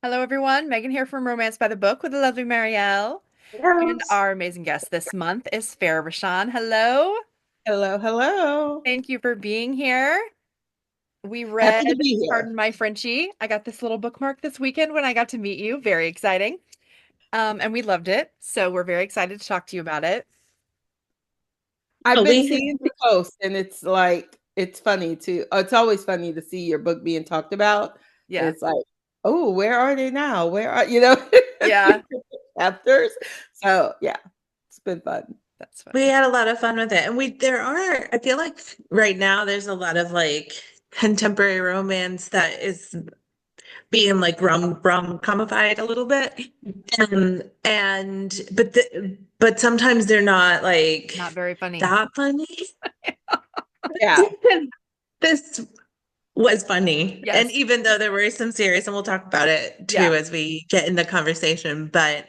Hello, everyone. Megan here from Romance by the Book with the lovely Marielle. And Yes. our amazing guest this month is Farrah Rochon. Hello. Hello, hello. Thank you for being here. We read Happy to be here. Pardon My Frenchie. I got this little bookmark this weekend when I got to meet you. Very exciting. And we loved it. So we're very excited to talk to you about it. I've Oh, been we seeing the post, and it's funny to, it's always funny to see your book being talked about. Yeah. It's like, oh, where are they now? Where are, Yeah. future chapters. So, yeah, it's been fun. That's we funny. had a lot of fun with it. And I feel like right now there's a lot of like contemporary romance that is being like rom comified a little bit. But sometimes they're not like Not very funny. that funny. Yeah, This was funny. And Yes. even though there were some serious, and we'll talk about it Yeah, too as we get in the conversation, but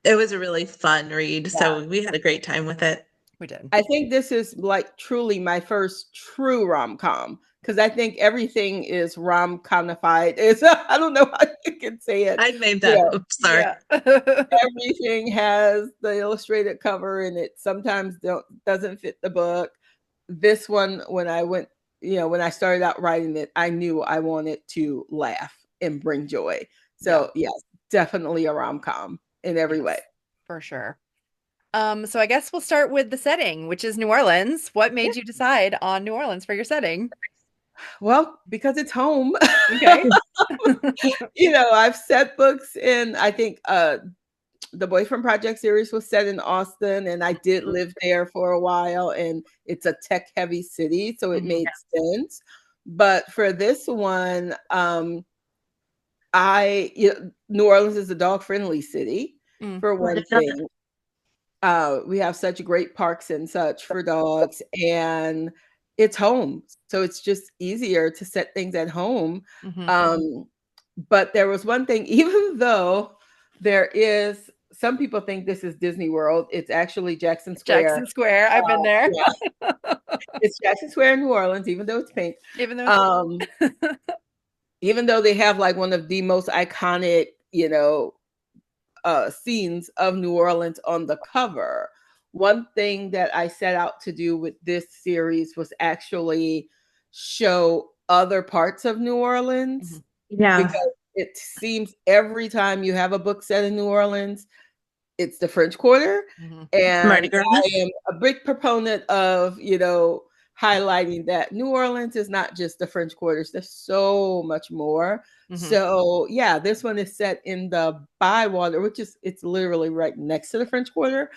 it was a really fun read. yeah. So we had a great time with it. we did. I think this is like truly my first true rom-com because I think everything is rom-comified. It's I don't know how you can say it. I made You that. know, Oops, sorry. Yeah. everything has the illustrated cover and it sometimes doesn't fit the book. This one, when I went, when I started out writing it, I knew I wanted to laugh and bring joy. Yeah. So yes, definitely a rom-com in every way. Yes, for sure. So I guess we'll start with the setting, which is New Orleans. What made you decide on New Orleans for your setting? Well, because it's home. Okay. I've set books in, I think the Boyfriend Project series was set in Austin, and I did live there for a while, and it's a tech heavy city, so it Mhm. made sense. But for this one, New Orleans is a dog friendly city, Mm. for one thing. We have such great parks and such for dogs, and it's home. So it's just easier to set things at home. Mhm. Um, but there was one thing, even though there is, some people think this is Disney World, it's actually Jackson Square. Jackson Square. I've been there. Yeah, it's Jackson Square in New Orleans, even though it's pink. Even though it's Um, Even though they have like one of the most iconic, scenes of New Orleans on the cover. One thing that I set out to do with this series was actually show other parts of New Orleans Mhm. Yeah. because it seems every time you have a book set in New Orleans, it's the French Quarter. Mhm. Mardi And Gras. I am a big proponent of, highlighting that New Orleans is not just the French Quarters. There's so much more. Mhm. So yeah, this one is set in the Bywater, it's literally right next to the French Quarter,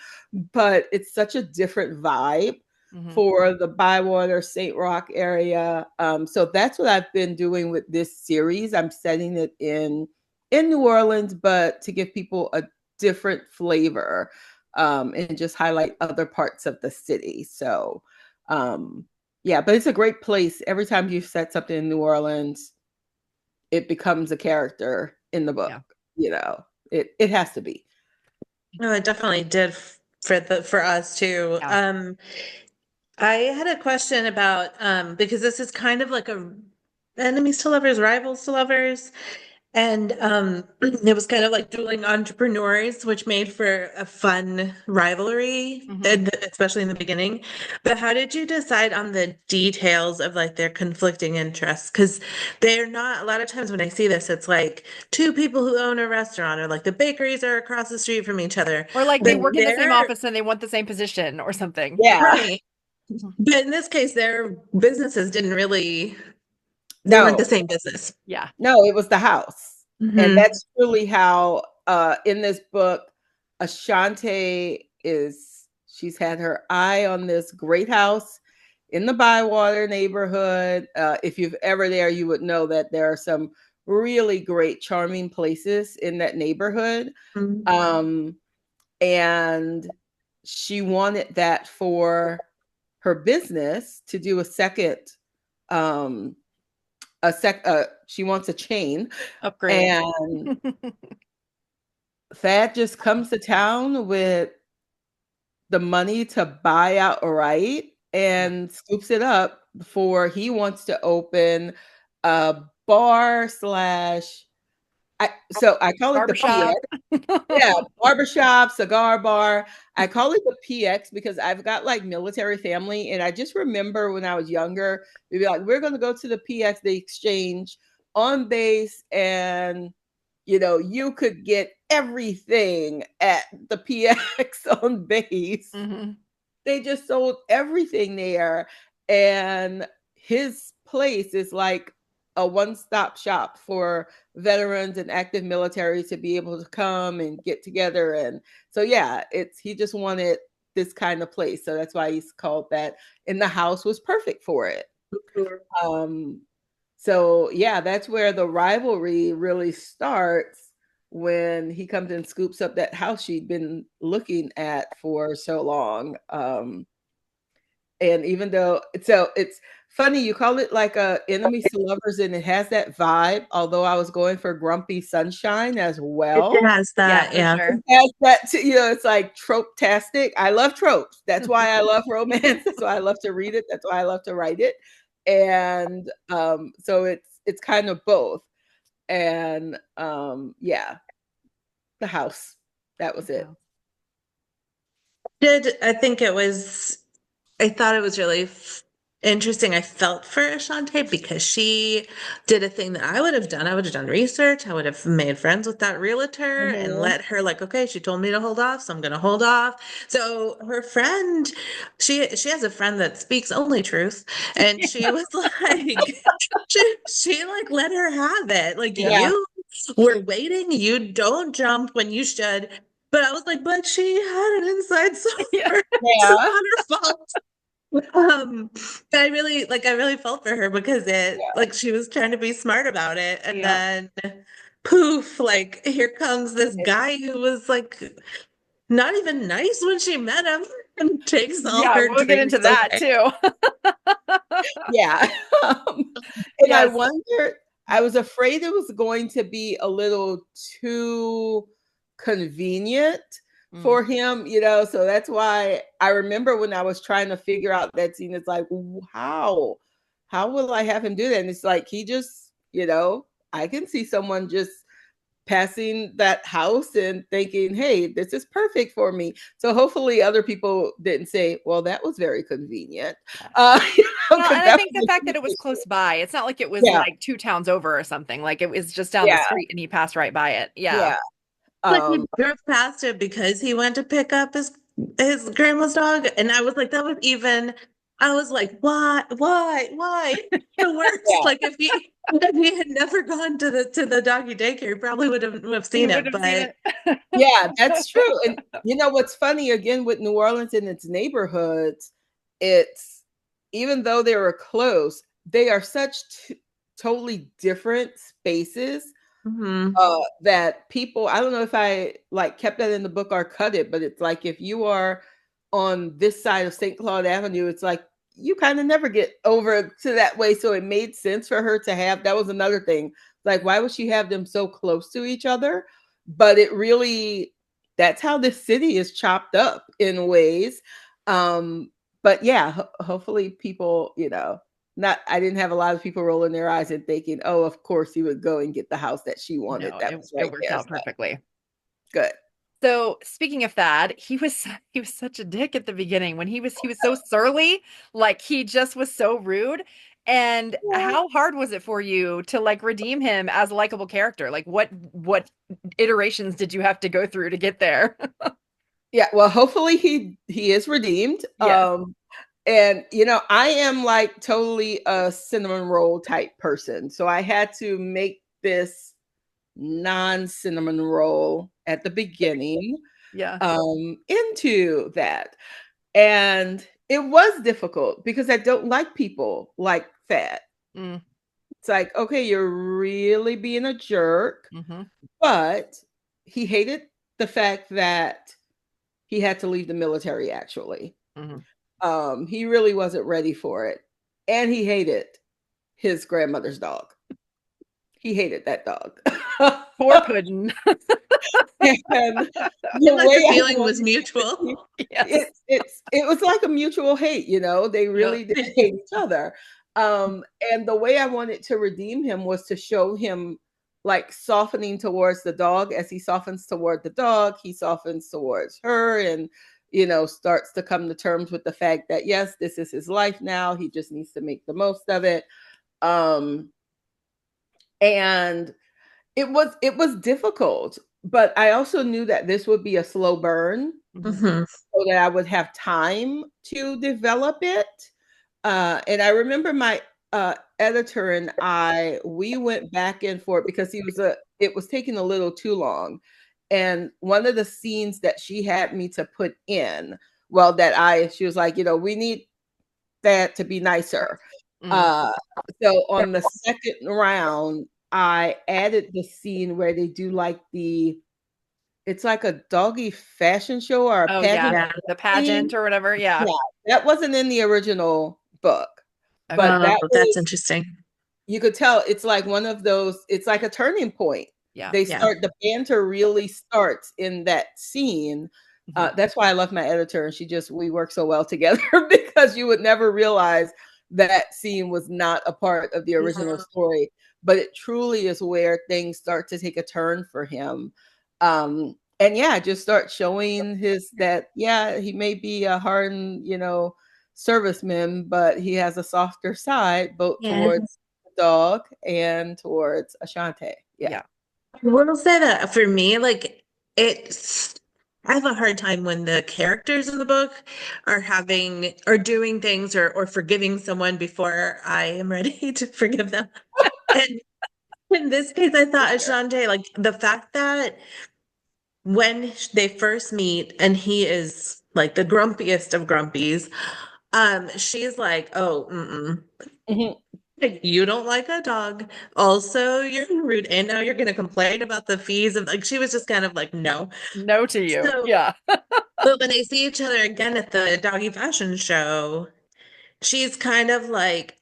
but it's such a different vibe Mhm. for the Bywater St. Rock area. So that's what I've been doing with this series. I'm setting it in New Orleans, but to give people a different flavor, and just highlight other parts of the city. So yeah, but it's a great place. Every time you set something in New Orleans, it becomes a character in the book. Yeah. It has to be. No, it definitely did for us too. Yeah. I had a question about because this is kind of like a enemies to lovers, rivals to lovers. And it was kind of like dueling entrepreneurs, which made for a fun rivalry, Mhm. and especially in the beginning. But how did you decide on the details of like their conflicting interests? Because they're not, a lot of times when I see this, it's like two people who own a restaurant, or like the bakeries are across the street from each other. Or like they But work in the same they're office and they want the same position or something. Yeah. right. Mhm. But in this case, their businesses didn't really, they weren't the No, same business. Yeah. no, it was the house. And Hmm. that's really how in this book, Ashante she's had her eye on this great house in the Bywater neighborhood. If you've ever there, you would know that there are some really great, charming places in that neighborhood. Um, and she wanted that for her business to do um she wants a chain, Upgrade. and Thad just comes to town with the money to buy outright Yeah. and scoops it up before he wants to open a bar slash I call it the Barbershop. PX. Yeah, barbershop, cigar bar. I call it the PX because I've got like military family, and I just remember when I was younger, we'd be like, we're going to go to the PX, the exchange on base, and you could get everything at the PX on base. Mhm. They just sold everything there, and his place is like a one-stop shop for veterans and active military to be able to come and get together. And so yeah, he just wanted this kind of place, so that's why he's called that, and the house was perfect for it. um so yeah, that's where the rivalry really starts, when he comes and scoops up that house she'd been looking at for so long. And even though, so it's funny you call it like a enemies to lovers, and it has that vibe, although I was going for grumpy sunshine as It well. has Yeah, that, for yeah. sure. It has that too, it's like trope-tastic. I love tropes. That's why I love romance. That's why I love to read it. That's why I love to write it. And so it's kind of both. And yeah, the house. That was it. I think I thought it was really interesting. I felt for Ashante because she did a thing that I would have done. I would have done research. I would have made friends with that realtor and Mhm. let her like, okay, she told me to hold off, so I'm gonna hold off. So her friend, she has a friend that speaks only truth, and she was like, she like let her have it. Like Yeah. you were waiting, you don't jump when you should. But I was like, but she had an inside source. Yeah. It's Yeah. not her fault. I really felt for her because like she was trying to be smart about it, and Yeah. then poof, like here comes this Yeah. guy who was like not even nice when she met him and takes all Yeah, her we'll get dreams into that away. too. Yeah. And I Yes. wondered, I was afraid it was going to be a little too convenient Mm. for him, so that's why I remember when I was trying to figure out that scene, it's like, how will I have him do that? And it's like, he just, I can see someone just passing that house and thinking, hey, this is perfect for me. So hopefully other people didn't say, well, that was very convenient. Yeah. Uh, Well, because and I that think the was fact that it a was huge issue. close by, it's not like it was Yeah, like 2 towns over or something. Like it was just down the yeah, street and he passed right by it. Yeah. yeah. Like he Um, drove past it because he went to pick up his grandma's dog, and I was like, that was even. I was like, why? The worst. yeah, Like if he had never gone to the doggy daycare, he probably would have He seen would it. have seen But it. yeah, that's true. And what's funny again with New Orleans and its neighborhoods, it's, even though they were close, they are such totally different spaces, Mhm. that people, I don't know if I like kept that in the book or cut it, but it's like if you are on this side of St. Claude Avenue, it's like you kind of never get over to that way. So it made sense for her to have, that was another thing. Like, why would she have them so close to each other? But it really, that's how this city is chopped up in ways. But yeah, hopefully people, not, I didn't have a lot of people rolling their eyes and thinking, oh, of course he would go and get the house that she wanted. No, That it, was it right worked there. out So perfectly. good. So speaking of that, he was such a dick at the beginning when he was so surly, like he just was so rude. And Yeah. how hard was it for you to like redeem him as a likable character? Like what iterations did you have to go through to get there? Yeah, well, hopefully he is redeemed. Yes. And I am like totally a cinnamon roll type person. So I had to make this non-cinnamon roll at the beginning, Yeah. into that. And it was difficult because I don't like people like that. Mm, It's like, okay, you're really being a jerk, hmm but he hated the fact that he had to leave the military, actually. hmm He really wasn't ready for it. And he hated his grandmother's dog. He hated that dog. Poor Puddin'. And And the like way the I feeling was wanted to, mutual. Yes. it was like a mutual hate, they Yep. really did hate each other. And the way I wanted to redeem him was to show him like softening towards the dog. As he softens toward the dog, he softens towards her, and starts to come to terms with the fact that yes, this is his life now. He just needs to make the most of it. And it was difficult, but I also knew that this would be a slow burn, so that I would have time to develop it. And I remember my editor and we went back and forth because it was taking a little too long. And one of the scenes that she had me to put in, she was like, we need that to be nicer. So on the second round, I added the scene where they do like it's like a doggy fashion show or a pageant. Yeah, the pageant or whatever. Yeah. That wasn't in the original book, but that's interesting. You could tell it's like one of those. It's like a turning point. Yeah, the banter really starts in that scene. That's why I love my editor, and we work so well together because you would never realize that scene was not a part of the original story, but it truly is where things start to take a turn for him. And just start showing he may be a hardened, serviceman, but he has a softer side, both towards the dog and towards Ashante. Yeah. I will say that for me, like I have a hard time when the characters in the book are doing things or forgiving someone before I am ready to forgive them. And in this case, I thought Ashante, like the fact that when they first meet and he is like the grumpiest of grumpies, she's like, oh, you don't like a dog. Also, you're rude. And now you're going to complain about the fees. And like, she was just kind of like, no. No to you. So, yeah. But when they see each other again at the doggy fashion show, she's kind of like,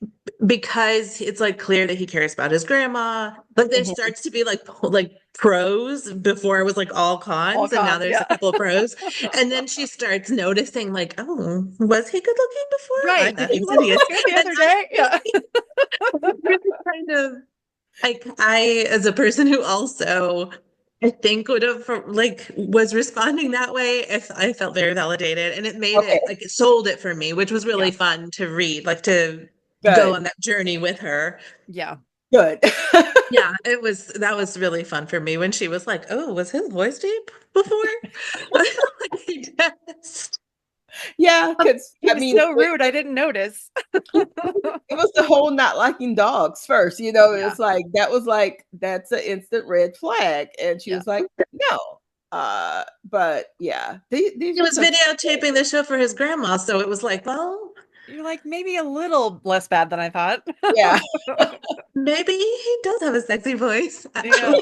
because it's like clear that he cares about his grandma, but there starts to be like pros. Before it was like all cons, and now there's a couple of pros. And then she starts noticing like, oh, was he good looking before? Right. Did he look good the other day? Yeah. Kind of like I, as a person who also I think would have was responding that way, if I felt very validated, and it made it sold it for me, which was really fun to read, like to go on that journey with her. Yeah. Good. Yeah, that was really fun for me when she was like, "Oh, was his voice deep before?" Yeah, because he was so rude. I didn't notice. It was the whole not liking dogs first. It was like that's an instant red flag, and she was like, "No." But yeah, he was videotaping the show for his grandma, so it was like, well, you're like maybe a little less bad than I thought. Yeah, maybe he does have a sexy voice. Yeah.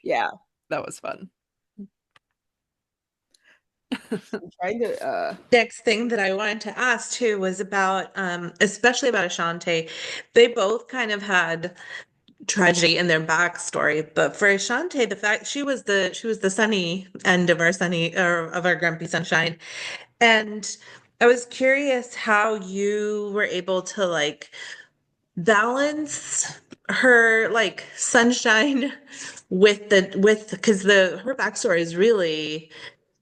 Yeah, that was fun. I'm trying to next thing that I wanted to ask too was about especially about Ashante. They both kind of had tragedy in their backstory, but for Ashante, the fact she was the sunny end of our grumpy sunshine. And I was curious how you were able to like balance her like sunshine with because her backstory is really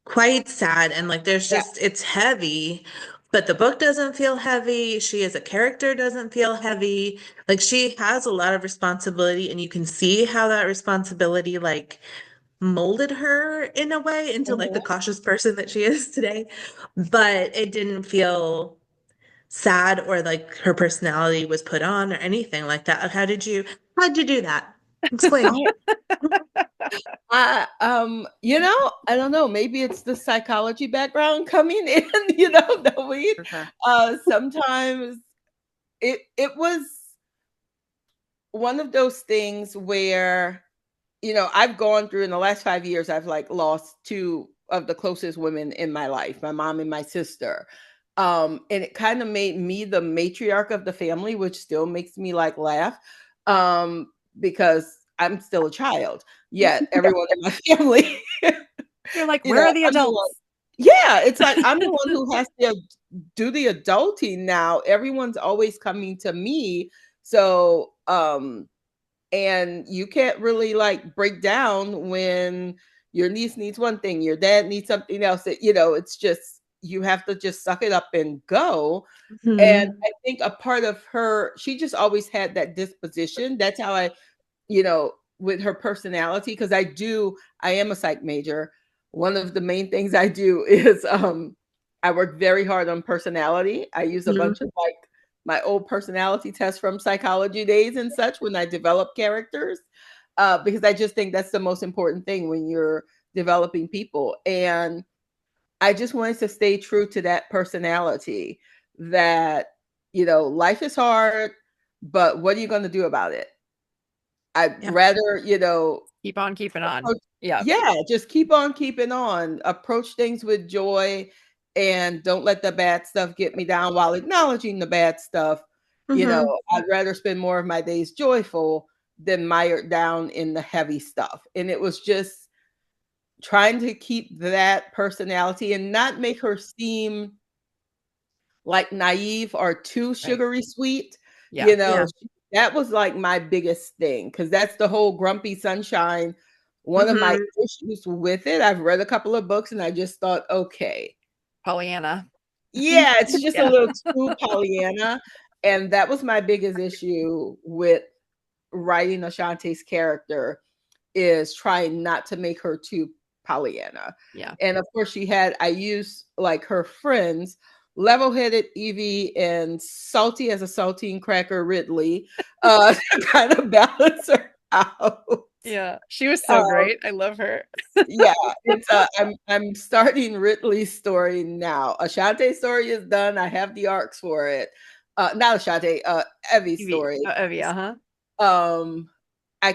quite sad, and like there's just it's heavy, but the book doesn't feel heavy. She as a character doesn't feel heavy. Like she has a lot of responsibility, and you can see how that responsibility like molded her in a way into like the cautious person that she is today. But it didn't feel sad or like her personality was put on or anything like that. How'd you do that? Explain. I don't know. Maybe it's the psychology background coming in. That we sometimes it was one of those things where I've gone through in the last 5 years. I've like lost two of the closest women in my life, my mom and my sister. And it kind of made me the matriarch of the family, which still makes me like laugh because I'm still a child. Yet everyone in my family, you're like, where are the adults? It's like I'm the one who has to do the adulting now. Everyone's always coming to me So, and you can't really like break down when your niece needs one thing, your dad needs something else. It's just you have to just suck it up and go. And Mhm. I think a part of her, she just always had that disposition. That's how with her personality, because I am a psych major. One of the main things I do is I work very hard on personality. I use a bunch Mhm. of like my old personality tests from psychology days and such when I develop characters, because I just think that's the most important thing when you're developing people. And I just wanted to stay true to that personality that, life is hard, but what are you going to do about it? I'd Yeah. rather, Keep on keeping on. approach, Yeah. yeah, just keep on keeping on, approach things with joy, and don't let the bad stuff get me down while acknowledging the bad stuff. Mhm. I'd rather spend more of my days joyful than mired down in the heavy stuff. And it was just trying to keep that personality and not make her seem like naive or too Right. sugary sweet. Yeah. Yeah. That was like my biggest thing, because that's the whole grumpy sunshine. One of my Mhm. issues with it, I've read a couple of books and I just thought, okay, Pollyanna. yeah, it's just a Yeah. little too Pollyanna. And that was my biggest issue with writing Ashante's character, is trying not to make her too Pollyanna. Yeah. And of course, I used like her friends, level headed Evie and salty as a saltine cracker Ridley, to kind of balance her out. Yeah. She was so Um, great. I love her. yeah, I'm starting Ridley's story now. Ashante's story is done. I have the arcs for it. Not Ashante, Evie's Evie. story. Oh, Evie, uh-huh. Um, I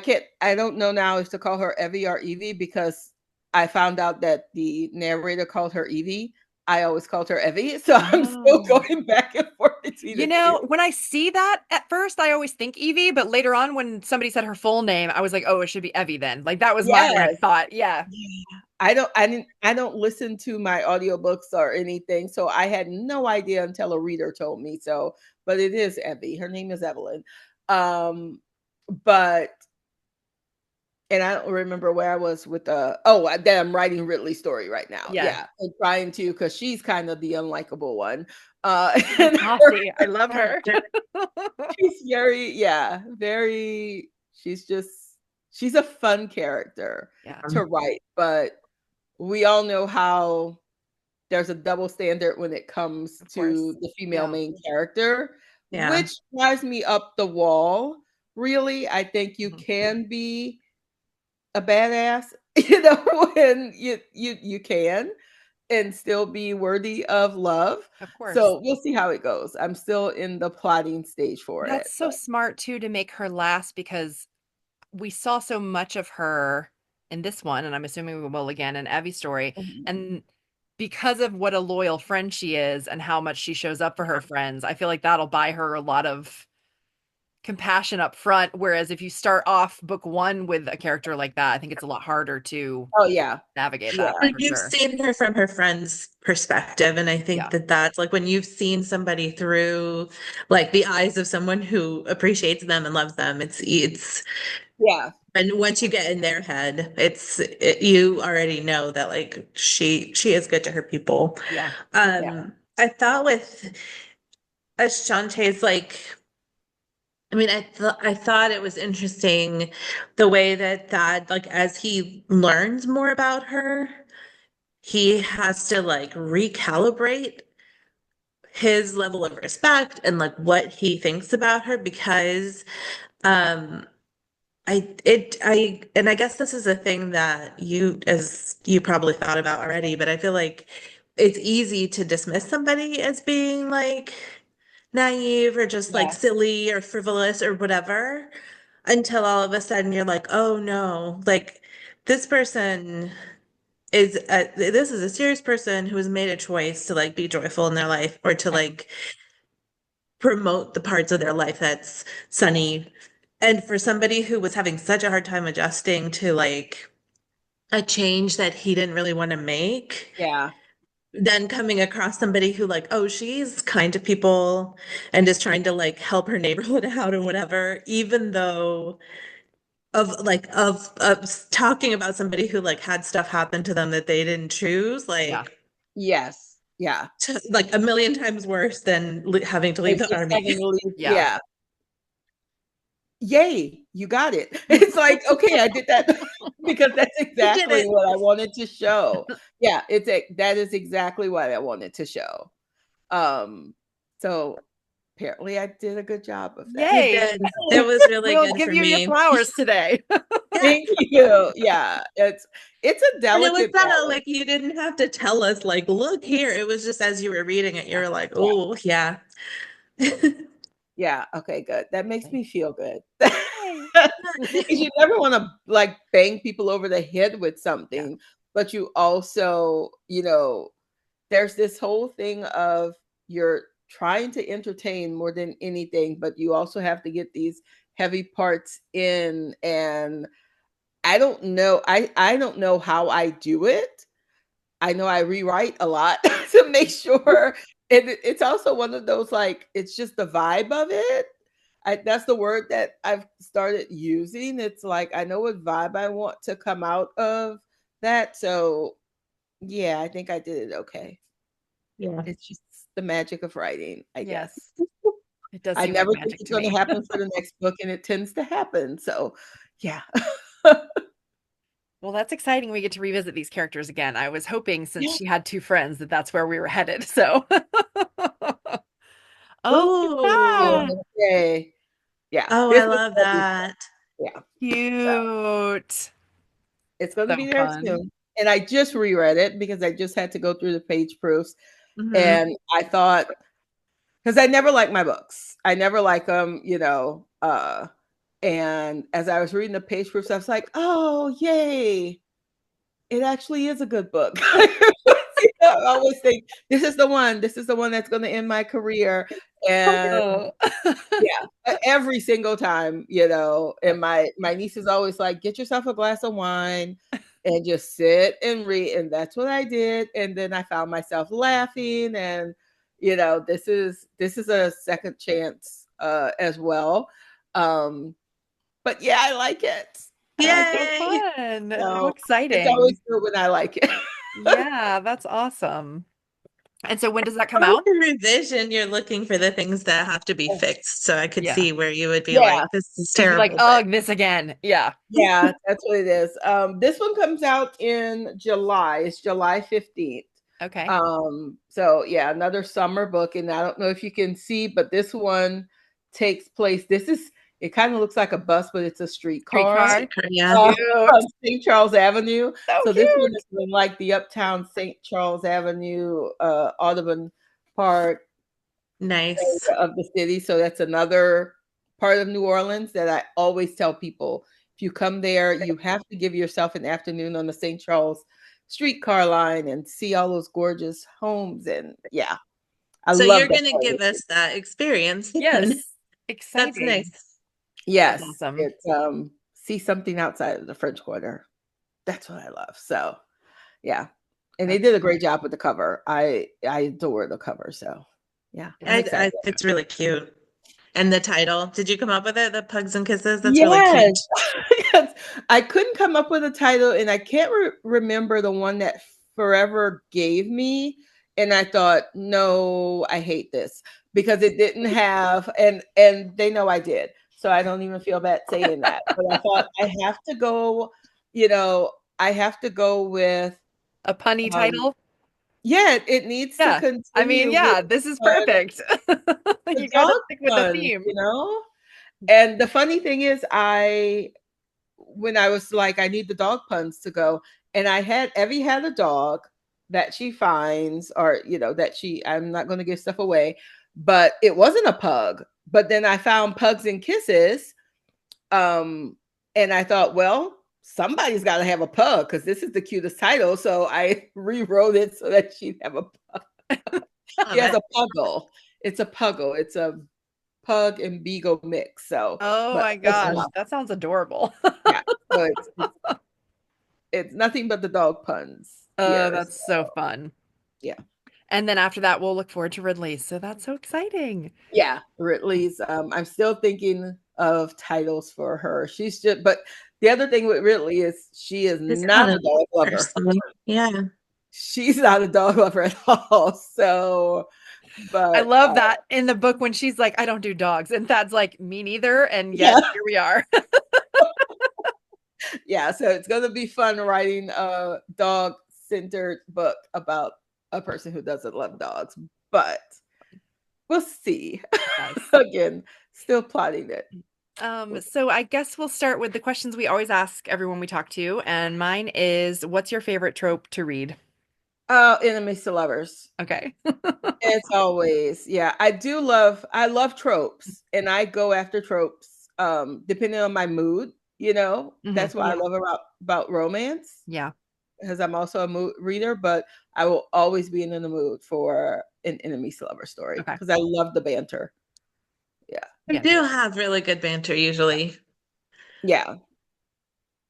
don't know now if to call her Evie or Evie, because I found out that the narrator called her Evie. I always called her Evie. So I'm still Oh. going back and forth between You the two. know, when I see that at first, I always think Evie, but later on, when somebody said her full name, I was like, oh, it should be Evie then. Like that was my like Yes. thought. Yeah. Yeah. I don't listen to my audiobooks or anything. So I had no idea until a reader told me. So, but it is Evie. Her name is Evelyn. Um, but and I don't remember where I was with that I'm writing Ridley's story right now. Yeah. Yeah. And trying to, because she's kind of the unlikable one. So And saucy. I love her. she's very, yeah, very, she's a fun character Yeah. to write, but we all know how there's a double standard when it comes Of to course. the female Yeah. main character, Yeah. which drives me up the wall. Really, I think you Mhm. can be a badass, and you can and still be worthy of love. Of course. So we'll see how it goes. I'm still in the plotting stage for it. That's so But smart too to make her last because we saw so much of her in this one, and I'm assuming we will again in Evie's story. And because of what a loyal friend she is and how much she shows up for her friends, I feel like that'll buy her a lot of compassion up front. Whereas if you start off book one with a character like that, I think it's a lot harder to oh yeah, navigate yeah, that Like for you've sure. seen her from her friend's perspective, and I think Yeah, that that's like when you've seen somebody through like the eyes of someone who appreciates them and loves them. It's yeah, and once you get in their head, you already know that like she is good to her people. yeah, yeah, I thought with Ashante's like. I thought it was interesting the way that like as he learns more about her, he has to like recalibrate his level of respect and like what he thinks about her because um I guess this is a thing that you probably thought about already, but I feel like it's easy to dismiss somebody as being like naive or just like yeah, silly or frivolous or whatever until all of a sudden you're like, oh no, like this person this is a serious person who has made a choice to like be joyful in their life or to right. like promote the parts of their life that's sunny. And for somebody who was having such a hard time adjusting to like a change that he didn't really want to make, yeah, then coming across somebody who like, oh, she's kind to people and is trying to like help her neighborhood out or whatever, even though of talking about somebody who like had stuff happen to them that they didn't choose, Yeah. like Yes. Yeah. like a million times worse than having to leave And the just army. having to leave. Yeah. Yeah. Yay, you got it. It's like, okay, I did that because that's You did exactly it. what I wanted to show. Yeah, that is exactly what I wanted to show. So apparently I did a good job of that. You Yay. did. It was really We'll good give for you your me. flowers today. Thank you. Yeah, it's a And it was delicate kind of balance. like you didn't have to tell us, like, look here. It was just as you were reading it, you Yeah. were like, Yeah, oh, yeah. yeah. Okay, good. That makes me feel good. Yay. Because you never want to like bang people over the head with Yeah. something, but you also, there's this whole thing of you're trying to entertain more than anything, but you also have to get these heavy parts in. And I don't know how I do it. I know I rewrite a lot to make sure. And it's also one of those like it's just the vibe of it. That's the word that I've started using. It's like I know what vibe I want to come out of that. So yeah, I think I did it okay. Yeah. It's just the magic of writing, I guess. Yes. It does I seem like never think magic it's to going to me. happen for the next book, and it tends to happen. So yeah. Well, that's exciting. We get to revisit these characters again. I was hoping since Yeah. she had two friends that that's where we were headed. So, oh, look Oh, at that. Okay. Yeah. oh, I This is love gonna be that. fun. Yeah. So Cute. it's going to So be there fun. soon. And I just reread it because I just had to go through the page proofs. Hmm. And I thought, because I never like my books, I never like them, and as I was reading the page proofs, I was like, oh, yay. It actually is a good book. I always think this is the one that's going to end my career. And Oh. yeah, every single time, and my niece is always like, get yourself a glass of wine and just sit and read. And that's what I did. And then I found myself laughing. And this is a second chance as well. But yeah, I like it. I That's like so it. Yay. fun. How So it's exciting. always good when I like it. Yeah, that's awesome. And so when does that come I like out? the revision. You're looking for the things that have to be fixed. So I could Yeah. see where you would be like, Yeah. this is You'd be like, terrible, but oh, this again. Yeah. Yeah, that's what it is. This one comes out in July. It's July 15th. Okay. So yeah, another summer book. And I don't know if you can see, but this one takes place. It kind of looks like a bus, but it's a streetcar Streetcar. streetcar, yeah. uh, Cute. on St. Charles Avenue. So So this one cute. is in like the uptown St. Charles Avenue, Audubon Park Nice. area of the city. So that's another part of New Orleans that I always tell people. If you come there, you have to give yourself an afternoon on the St. Charles streetcar line and see all those gorgeous homes. And yeah, I So you're love that going to part of give the city. us that experience then. Yes. That's Exciting. nice. That's Yes, awesome. it's see something outside of the French Quarter. That's what I love. So yeah. And they That's did a great fun. job with the cover. I adore the cover. So yeah, I'm excited. It's really cute. And the title, did you come up with it? The Pugs and Kisses? That's really Yes. cute. Yes. I couldn't come up with a title, and I can't remember the one that Forever gave me. And I thought, no, I hate this because it didn't have, and they know I did, so I don't even feel bad saying that. But I thought you know, I have to go with, A punny um, title. yeah, it needs to Yeah. I mean, continue with yeah, this is fun, perfect. the You got to dog stick with the puns, theme. And the funny thing is, when I was like, I need the dog puns to go, and Evie had a dog that she finds, or I'm not going to give stuff away, but it wasn't a pug. But then I found Pugs and Kisses, and I thought, well, somebody's got to have a pug because this is the cutest title. So I rewrote it so that she'd have a pug. She Love has it. a puggle. It's a puggle. It's a pug and beagle mix. So, Oh but my close gosh, enough. that sounds adorable. Yeah. So it's nothing but the dog puns Oh, here. that's so fun. Yeah. And then after that, we'll look forward to Ridley's. So that's so exciting. Yeah, Ridley's. I'm still thinking of titles for her. She's just, but the other thing with Ridley is she is It's not not a a dog lover. person. Yeah. She's not a dog lover at all. So, I but love that in the book when she's like, I don't do dogs. And Thad's like, me neither. And yet yeah, here we are. yeah. So it's gonna be fun writing a dog centered book about a person who doesn't love dogs. But we'll see. Yes. Again, still plotting it. So I guess we'll start with the questions we always ask everyone we talk to. And mine is, what's your favorite trope to read? Enemies to lovers. Okay. It's always, yeah. I love tropes and I go after tropes depending on my mood, you know. Mhm. That's what I Yeah. love about romance Yeah. because I'm also a mood reader, but I will always be in the mood for an enemies to lover story Okay. because I love the banter. Yeah. I Yeah. do have really good banter usually. Yeah.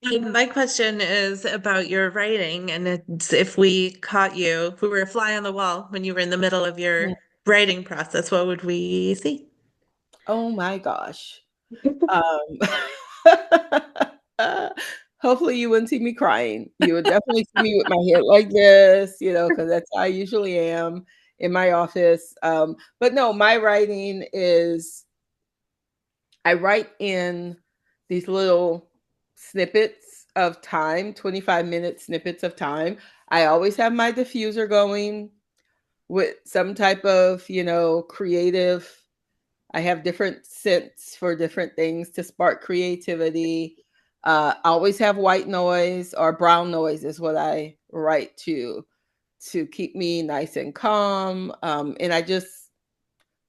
My question is about your writing, and it's if we caught you, if we were a fly on the wall when you were in the middle of Mm. your writing process, what would we see? Oh my gosh. Um hopefully you wouldn't see me crying. You would definitely see me with my head like this, you know, because that's how I usually am in my office. But no, my writing is I write in these little snippets of time, 25-minute snippets of time. I always have my diffuser going with some type of, you know, creative. I have different scents for different things to spark creativity. I always have white noise or brown noise is what I write to keep me nice and calm. And I just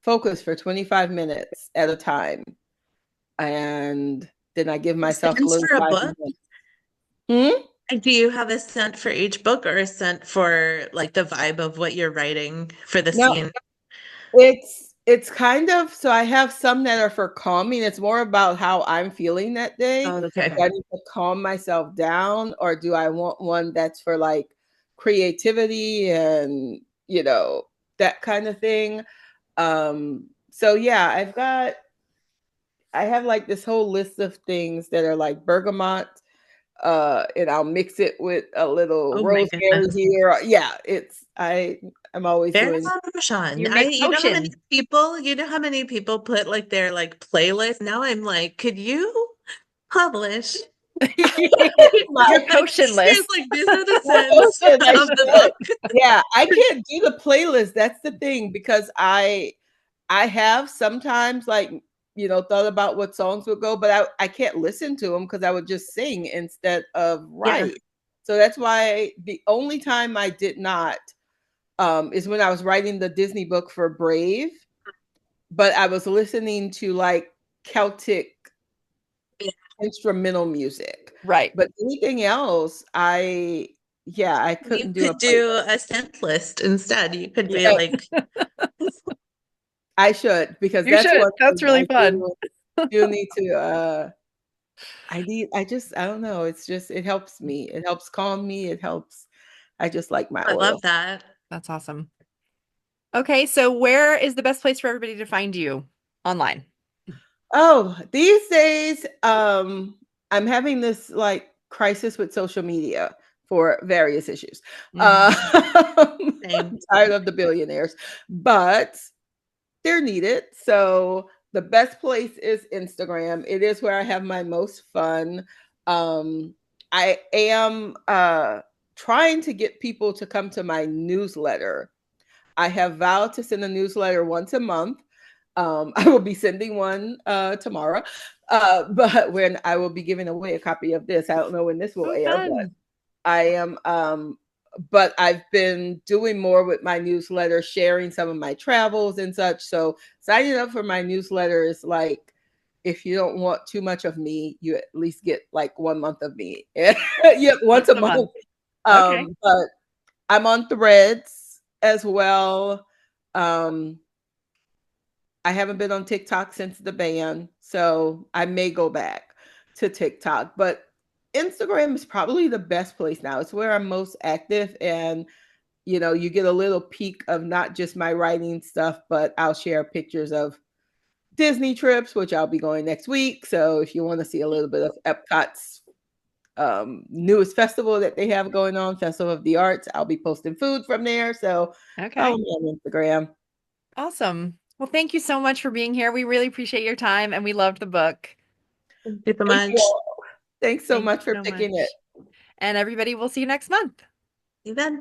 focus for 25 minutes at a time. And then I give myself a Scents little for a 5 book? minutes. Hmm? Like, do you have a scent for each book or a scent for like the vibe of what you're writing for the No, scene? it's kind of so I have some that are for calming. It's more about how I'm feeling that day. Oh, Do okay. I need to calm myself down or do I want one that's for like creativity and you know that kind of thing? So yeah, I have like this whole list of things that are like bergamot, and I'll mix it with a little Oh my rosemary goodness. here. Yeah, I'm always Farrah doing Rochon. You make You know how many potions. people put like their like playlist? Now I'm like, could you publish my Your potion Here's list. like these are the my scents potion. I of the should. book. Yeah, I can't do the playlist. That's the thing because I have sometimes like you know thought about what songs would go, but I can't listen to them because I would just sing instead of Yeah. write. So that's why the only time I did not is when I was writing the Disney book for Brave, but I was listening to like Celtic Yeah. instrumental music. Right. But anything else, I You couldn't do a could do playlist. a scent list instead. You could be Yeah, like, I should because You that's should. one That's thing really I fun. do need to I don't know, it's just it helps me. It helps calm me. It helps I just like my I oil. love that. That's awesome. Okay, so where is the best place for everybody to find you online? Oh, these days, I'm having this like crisis with social media for various issues. Mhm. Same. I'm tired of the billionaires, but they're needed. So the best place is Instagram. It is where I have my most fun. I am trying to get people to come to my newsletter. I have vowed to send a newsletter once a month. I will be sending one tomorrow, but when I will be giving away a copy of this, I don't know when this will Oh, air, but fun. I am. But I've been doing more with my newsletter, sharing some of my travels and such. So signing up for my newsletter is like, if you don't want too much of me, you at least get like 1 month of me. Yeah, once Once a a month. month. Okay. But I'm on Threads as well. Um, I haven't been on TikTok since the ban, so I may go back to TikTok. But Instagram is probably the best place now. It's where I'm most active, and you get a little peek of not just my writing stuff, but I'll share pictures of Disney trips, which I'll be going next week. So if you want to see a little bit of Epcot's newest festival that they have going on, Festival of the Arts, I'll be posting food from there. So follow Okay. me on Instagram. Awesome. Well, thank you so much for being here. We really appreciate your time and we loved the book. Thank you so Thank you much. all. Thanks so Thank much you for so picking it. much. And everybody, we'll see you next month. You bet.